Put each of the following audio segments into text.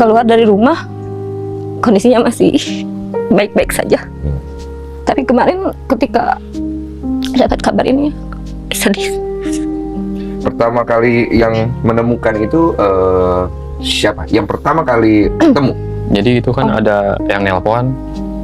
keluar dari rumah kondisinya masih baik-baik saja. Tapi kemarin ketika dapat kabar ini sedih. Pertama kali yang menemukan itu siapa? Yang pertama kali ketemu? Jadi itu kan ada yang nelpon,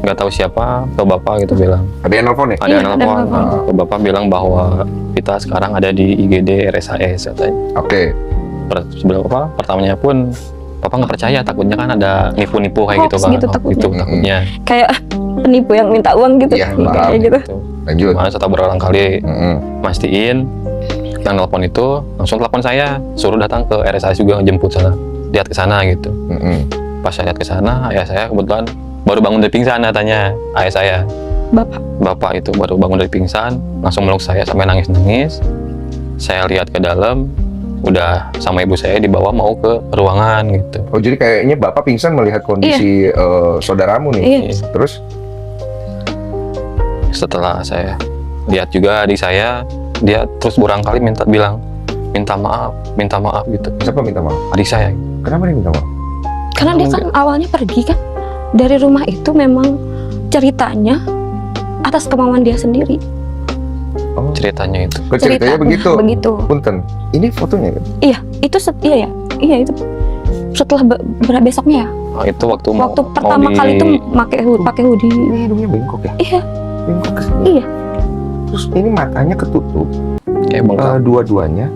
nggak tahu siapa, ke bapak gitu bilang. Ada yang nelfon ya? Ada Iya, yang ada nelpon, yang nelpon. ke bapak bilang bahwa kita sekarang ada di IGD RSAS katanya. Oke. Sebelum apa? Pertamanya pun papa nggak percaya, takutnya kan ada nipu-nipu kayak gitu Hoax kan. gitu takutnya. Gitu, takutnya. Kayak penipu yang minta uang gitu. Iya, Kayak paham. gitu. Gitu. Lanjut. Mana setelah berulang kali Mm-mm. mastiin yang nelpon itu langsung telepon saya, suruh datang ke RSAS juga ngejemput sana, lihat ke sana gitu. Mm-mm. Pas saya lihat ke sana, ayah saya kebetulan baru bangun dari pingsan katanya. Ayah saya, bapak itu baru bangun dari pingsan, langsung meluk saya sampai nangis-nangis. Saya lihat ke dalam, udah sama ibu saya dibawa mau ke ruangan gitu. Oh, jadi kayaknya Bapak pingsan melihat kondisi saudaramu nih. Iya. Terus? Setelah saya lihat juga adik saya, dia terus berulang kali minta maaf gitu. Siapa minta maaf? Adik saya. Kenapa dia minta maaf? Karena dia kan awalnya pergi kan dari rumah itu memang ceritanya atas kemauan dia sendiri. Oh, Ceritanya itu. ceritanya begitu. Begitu. Punten. Ini fotonya kan? Iya, itu iya ya. Iya itu setelah besoknya ya. Nah, itu waktu Pertama kali itu pakai hoodie. Ini hidungnya bengkok ya? Iya, Bengkok ke sini. iya. Terus ini matanya ketutup. kayak bengkak. Dua-duanya.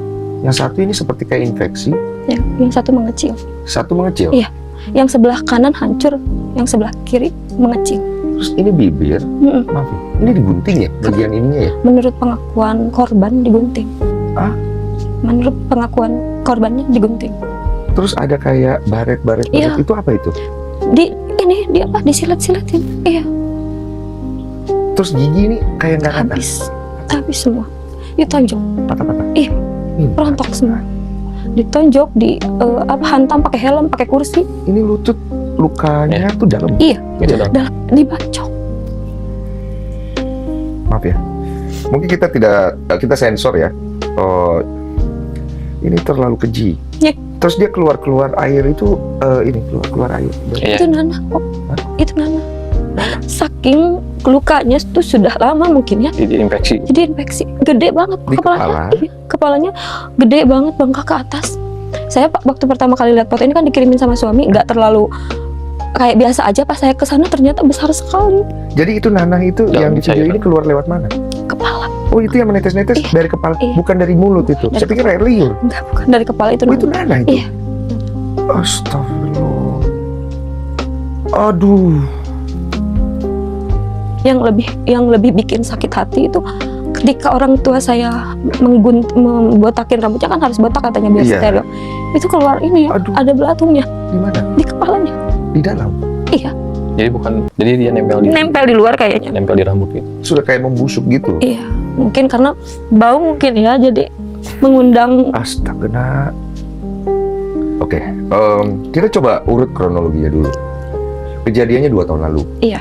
Yang satu ini seperti kayak infeksi. Ya, yang satu mengecil. Satu mengecil. Iya. Yang sebelah kanan hancur, yang sebelah kiri mengecil. Terus ini bibir. Mm-mm. Maaf ya, ini digunting ya? Bagian ininya ya? Menurut pengakuan korban digunting. Ah? Menurut pengakuan korbannya digunting. Terus ada kayak baret-baret. Iya. Itu apa itu? Di apa? Disilat-silatin. Iya, Terus gigi ini kayak nggak ada. habis semua. Ditonjok, Patah-patah. Iya. rontok semua. Ditonjok, hantam pakai helm, pakai kursi. Ini lutut lukanya tuh dalam. Iya, Itu dah. dibacok. Maaf ya. Mungkin kita sensor ya. Oh, ini terlalu keji. Iya. Terus dia keluar air itu keluar air. Iya. Itu Nana kok. Itu Nana. Saking lukanya tuh sudah lama mungkin ya. Jadi infeksi. Jadi infeksi gede banget Di kepalanya. kepala? Iya, kepalanya gede banget, bengkak ke atas. Saya waktu pertama kali lihat foto ini kan dikirimin sama suami, nggak terlalu kayak biasa aja. Pas saya kesana ternyata besar sekali Jadi itu nanah itu Dalam yang di video cairan. ini keluar lewat mana? kepala. Oh, itu yang menetes-netes Iya. dari kepala, Iya. bukan dari mulut itu. Dari Saya pikir air liur. Enggak, bukan dari kepala itu. Oh, itu nanah itu. Iya. Astagfirullah. Aduh. Yang lebih bikin sakit hati itu ketika orang tua saya membotakin rambutnya, kan harus botak katanya biar Iya. steril. Itu keluar ini Aduh. ada belatungnya Di mana? di kepalanya. Di dalam. Iya, Jadi dia nempel nempel di luar kayaknya. nempel di rambut gitu. Sudah kayak membusuk gitu. Iya, mungkin karena bau mungkin ya, jadi mengundang. Astaga, nak. Oke, kita coba urut kronologinya dulu. Kejadiannya 2 tahun lalu. Iya.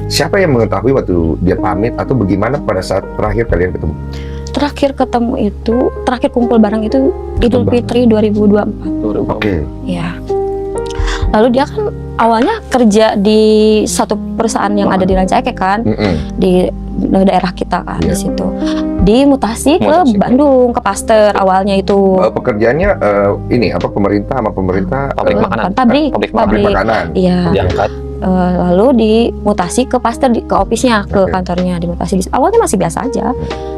Siapa yang mengetahui waktu dia pamit atau bagaimana pada saat terakhir kalian ketemu? Terakhir kumpul bareng itu Idul Fitri 2024. Oke. Iya. Lalu dia kan awalnya kerja di satu perusahaan yang ada di Rancaikek kan, di daerah kita kan, Iya. di situ. Dimutasi ke Mutasi. Bandung, ke Pasteur awalnya itu. Pekerjaannya ini apa, pemerintah sama pemerintah Pabrik makanan. Pabrik. pabrik makanan. Iya. Diangkat. Lalu dimutasi ke Pasteur, ke office-nya, ke Oke. kantornya dimutasi. Awalnya masih biasa aja.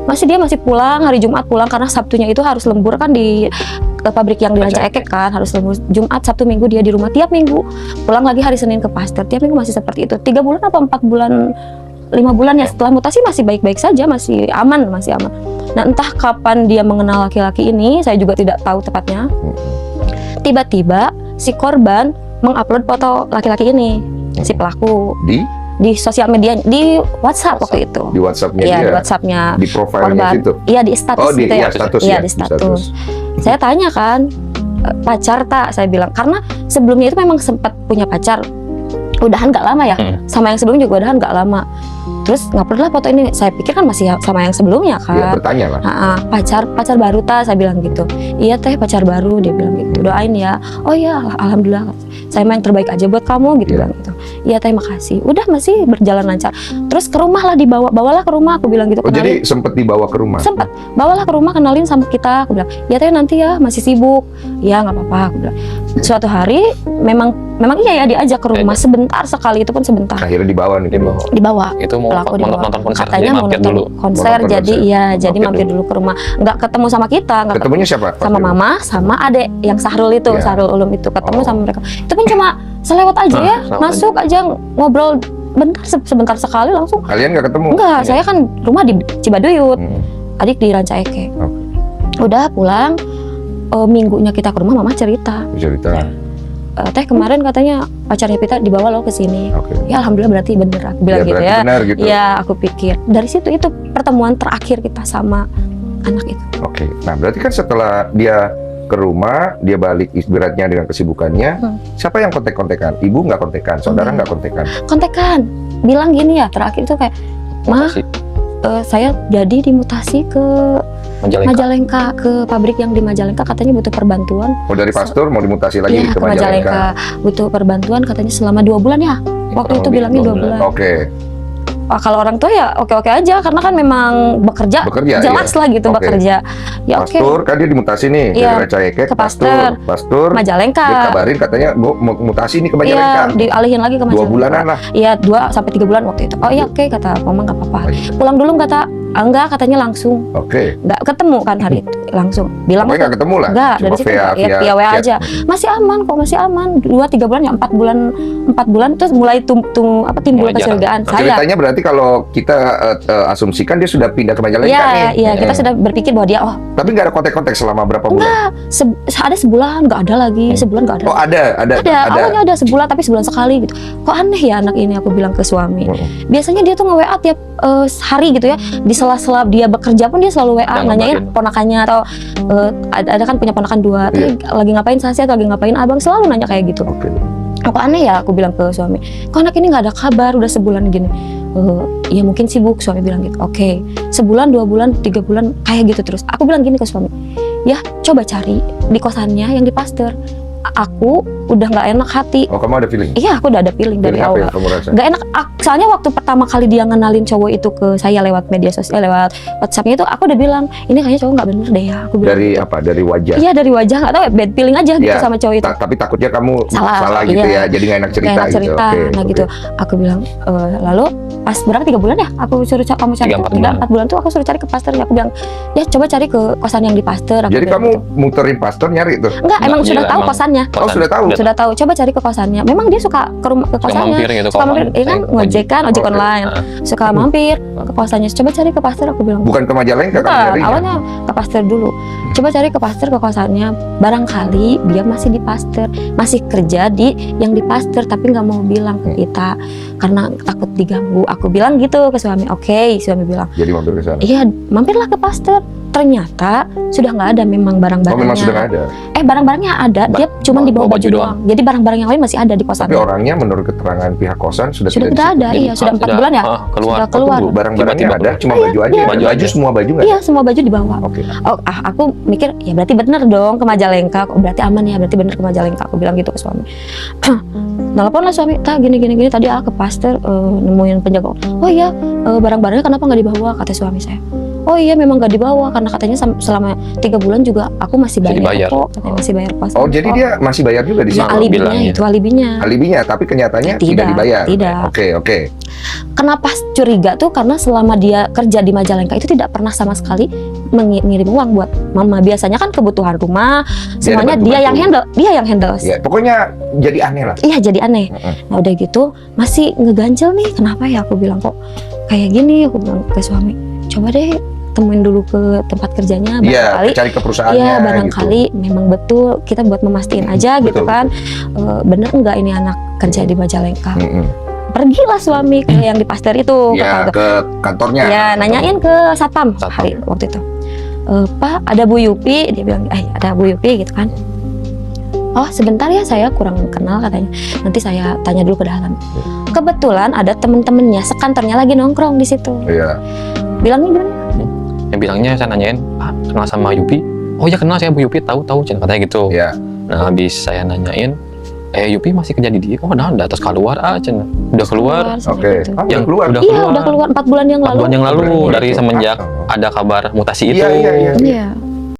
Dia masih pulang hari Jumat pulang karena Sabtunya itu harus lembur kan di pabrik yang di Rancaikek kan, harus lembur Jumat, Sabtu, Minggu dia di rumah tiap minggu. Pulang lagi hari Senin ke Pasteur. Tiap minggu masih seperti itu. 3 bulan apa 4 bulan, 5 bulan ya, setelah mutasi masih baik-baik saja, masih aman. Nah, entah kapan dia mengenal laki-laki ini, saya juga tidak tahu tepatnya. Tiba-tiba si korban mengupload foto laki-laki ini, si pelaku, di sosial media, di WhatsApp waktu itu. Di WhatsApp-nya Iya, dia. di WhatsApp-nya Di profilnya korban. gitu. Iya, di status Oh, gitu ya. status Iya, ya. di status. Saya tanya kan, pacar tak? Saya bilang, karena sebelumnya itu memang sempat punya pacar. udahan gak lama ya, sama yang sebelumnya juga udahan gak lama. Terus ngapain lah foto ini? Saya pikir kan masih sama yang sebelumnya kan. Dia bertanya lah. Pacar baru saya bilang gitu. Iya teh, pacar baru, dia bilang gitu. Doain ya. Oh iya, alhamdulillah. Saya mah yang terbaik aja buat kamu gitu, bilang gitu. Iya teh, makasih. Udah masih berjalan lancar. Terus ke rumah lah bawalah ke rumah, aku bilang gitu. Oh, jadi sempet dibawa ke rumah? Sempet, bawalah ke rumah, kenalin sama kita. Aku bilang, ya teh nanti ya, masih sibuk. Ya nggak apa-apa, aku bilang. Suatu hari memang iya ya diajak ke rumah sebentar sekali, itu pun sebentar. Akhirnya dibawa nih. Dibawa. Itu mau nonton konser, katanya mau mampir nonton dulu. konser, Mau nonton jadi konser. iya, jadi mampir dulu ke rumah. Nggak ketemu sama kita, nggak Ketemunya siapa? sama mama, sama adek yang Sahrul itu, Iya. Sahrul Ulum itu, ketemu sama mereka. Itu pun cuma selewat aja ya, masuk aja ngobrol bentar, sebentar sekali langsung. Kalian nggak ketemu? Enggak, saya kan rumah di Cibaduyut, adik di Ranca Ekek. Udah pulang, minggunya kita ke rumah, mama cerita. Teh kemarin katanya pacarnya Pita dibawa lo ke sini. Ya alhamdulillah, berarti bener, aku bilang gitu ya. Benar gitu. Ya aku pikir dari situ itu pertemuan terakhir kita sama anak itu. Oke. Nah, berarti kan setelah dia ke rumah, dia balik ibaratnya dengan kesibukannya. Siapa yang kontek-kontekan? Ibu nggak kontekan, saudara nggak kontekan. Kontekan, bilang gini ya, terakhir itu kayak, "Ma, saya jadi dimutasi ke Majalengka, ke pabrik yang di Majalengka, katanya butuh perbantuan." Oh, dari pastor mau dimutasi lagi Iya, ke Majalengka. Butuh perbantuan katanya selama 2 bulan ya. Waktu itu bilangnya 2 bulan. Oke. Kalau orang tua ya oke-oke aja, karena kan memang bekerja jelas lah gitu. Bekerja. Ya oke. Pastor kan dia dimutasi nih dari Ranca Ekek ke Pastor Majalengka. Dia kabarin katanya mau mutasi nih ke Majalengka. Iya, dialihin lagi ke Majalengka. 2 bulanan lah. Iya, 2 sampai 3 bulan waktu itu. Oh iya, oke, kata mama, nggak apa-apa. Pulang dulu kata. Enggak, katanya langsung. Oke. Nggak ketemu kan hari itu, langsung. Bilang pokoknya nggak ketemu lah. Enggak, dari situ via WA aja. chat. Masih aman kok, masih aman. 2-3 bulan ya, 4 bulan terus mulai timbul kecurigaan saya. Ceritanya berarti kalau kita asumsikan dia sudah pindah ke Majalengka nih. Iya, kita sudah berpikir bahwa dia Tapi nggak ada kontak-kontak selama berapa bulan? enggak, ada sebulan, nggak ada lagi, sebulan nggak ada. Oh, ada. Awalnya ada sebulan, tapi sebulan sekali gitu. Kok aneh ya anak ini, aku bilang ke suami. Biasanya dia tuh nge-WA tiap hari gitu ya, di sela-sela dia bekerja pun dia selalu WA nanyain ponakannya, atau ada kan punya ponakan 2, lagi ngapain Sasya, atau lagi ngapain abang, selalu nanya kayak gitu. Kok aneh ya, aku bilang ke suami, kok anak ini nggak ada kabar udah sebulan gini. Ya mungkin sibuk, suami bilang gitu. Oke, sebulan, 2 bulan, 3 bulan kayak gitu terus. Aku bilang gini ke suami, ya coba cari di kosannya yang di Pasteur. Aku udah nggak enak hati. Oh, kamu ada feeling? Iya, aku udah ada feeling dari Apa awal. yang kamu rasa? Nggak enak. Soalnya waktu pertama kali dia ngenalin cowok itu ke saya lewat media sosial, lewat WhatsApp-nya itu, aku udah bilang, ini kayaknya cowok nggak bener deh ya. Aku bilang Dari gitu. apa? Dari wajah? Iya, dari wajah, nggak tahu ya, bad feeling aja gitu Ya, sama cowok itu. Tapi takutnya kamu Salah, gitu iya. ya, jadi nggak enak cerita, Nggak enak cerita, gitu. gitu. Aku bilang, lalu pas berapa 3 bulan ya? Aku suruh kamu cari 4 bulan tuh, aku suruh cari ke Pasteur. Aku bilang, ya coba cari ke kosan yang di Pasteur. Jadi kamu muterin Pasteur nyari tuh? Enggak, emang sudah tahu kosannya. Oh, sudah tahu. Sudah tahu. Coba cari ke kosannya. Memang dia suka ke kosannya. Mampir gitu, suka mampir, kan ngojek kan, ojek online. Suka mampir ke kosannya. Coba cari ke Pasteur, aku bilang. Bukan ke Majalengka kan Bukan, nyarinya? awalnya ke Pasteur dulu. Coba cari ke Pasteur, ke kosannya. Barangkali dia masih di Pasteur, masih kerja di yang di Pasteur, tapi nggak mau bilang ke kita karena takut diganggu. Aku bilang gitu ke suami. Oke, suami bilang. Jadi mampir ke sana. Iya, mampirlah ke Pasteur. Ternyata sudah nggak ada memang barang-barangnya. Oh, memang sudah nggak ada. Barang-barangnya ada, dia cuma dibawa baju doang. Jadi barang-barang yang lain masih ada di kosan. Tapi orangnya menurut keterangan pihak kosan sudah tidak ada. Iya, sudah 4 bulan ya. Sudah keluar. Tunggu, barang-barangnya Tiba-tiba ada, cuma Iya, baju aja. iya. Baju semua baju nggak? Iya, semua baju dibawa. Oke. Aku mikir ya berarti bener dong ke Majalengka. Berarti aman ya, berarti bener ke Majalengka. Aku bilang gitu ke suami. Nelpon lah suami, gini tadi ke Pasteur nemuin penjaga. Oh iya, barang-barangnya kenapa nggak dibawa, kata suami saya. Oh iya, memang nggak dibawa karena katanya selama 3 bulan juga aku masih bayar kok, katanya masih bayar kos. Oh, jadi dia masih bayar juga di Ya, sana? alibinya itu alibinya. Alibinya, tapi kenyataannya tidak dibayar. Tidak. Oke. Kenapa curiga tuh? Karena selama dia kerja di Majalengka itu tidak pernah sama sekali mengirim uang buat mama. Biasanya kan kebutuhan rumah semuanya dia yang handle. Ya, pokoknya jadi aneh lah. Iya, jadi aneh. Nah udah gitu masih ngeganjel nih. Kenapa ya? Aku bilang kok kayak gini. Aku bilang ke suami, coba deh temuin dulu ke tempat kerjanya, barangkali cari ke perusahaannya. Iya, barangkali memang betul, kita buat memastikan aja gitu kan. Bener enggak ini anak kerja di Majalengka. Pergilah suami ke yang di Pasteur itu, ya, ke kantornya. Ya, nanyain ke satpam hari waktu itu. Pak, ada Bu Yupi, dia bilang, ada Bu Yupi gitu kan. Oh sebentar ya, saya kurang kenal katanya. Nanti saya tanya dulu ke dalam. Kebetulan ada temen-temennya sekantornya lagi nongkrong di situ. Iya. Bilangnya gimana? Yang bilangnya saya nanyain, Pak kenal sama Yupi? Oh ya kenal, saya Bu Yupi, tahu Cen, katanya gitu. Iya. Nah habis saya nanyain, Yupi masih kerja di dia? Oh nah udah atas keluar Cen, udah keluar. Oke. Gitu. Yang keluar. Iya udah keluar 4 bulan yang 4 lalu. bulan yang lalu Berarti dari cepat. semenjak ada kabar mutasi itu. Iya. Iya.